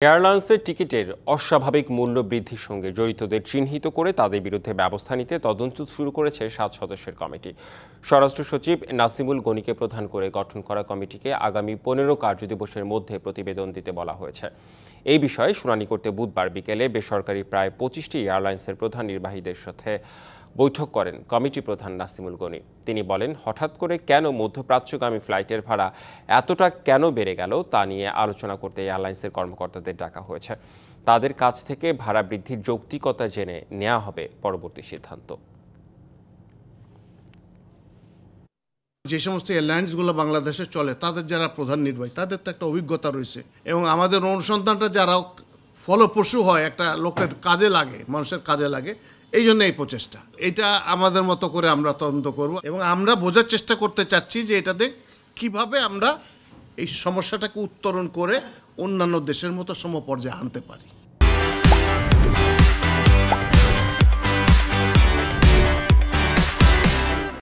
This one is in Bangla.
এয়ারলাইন্সের টিকিটের অস্বাভাবিক মূল্য বৃদ্ধির সঙ্গে জড়িতদের চিহ্নিত করে তাদের বিরুদ্ধে ব্যবস্থা নিতে তদন্ত শুরু করেছে 7 সদস্যের কমিটি। স্বরাষ্ট্র সচিব নাসিমুল গনিকে প্রধান করে গঠন করা কমিটিকে আগামী 15 কার্যদিবসের মধ্যে প্রতিবেদন দিতে বলা হয়েছে। এই বিষয়ে শুনানি করতে বুধবার বিকেলে বেসরকারি প্রায় 25টি এয়ারলাইন্সের প্রধান নির্বাহীদের সাথে বৈঠক করেন কমিটি প্রধান নাসিমুল গনি। তিনি বলেন, হঠাৎ করে কেন মধ্যপ্রাচ্যগামী ফ্লাইটের ভাড়া এতটা কেন বেড়ে গেল তা নিয়ে আলোচনা করতে এয়ারলাইন্সের কর্মকর্তাদের ডাকা হয়েছে। তাদের কাছ থেকে ভাড়া বৃদ্ধির যৌক্তিকতা জেনে নেওয়া হবে পরবর্তী সিদ্ধান্ত। যে সমস্ত এয়ারলাইন্সগুলো বাংলাদেশে চলে তাদের যারা প্রধান নির্বাহী তাদের তো একটা অভিজ্ঞতা রয়েছে এবং আমাদের অনুসন্ধানটা যারা ফলপ্রসূ হয়, একটা লোকের কাজে লাগে, মানুষের কাজে লাগে, এই জন্য এই প্রচেষ্টা। এটা আমাদের মতো করে আমরা তদন্ত করব এবং আমরা বোঝার চেষ্টা করতে চাচ্ছি যে এটাতে কিভাবে আমরা এই সমস্যাটাকে উত্তরণ করে অন্যান্য দেশের মতো সমপর্যায়ে আনতে পারি।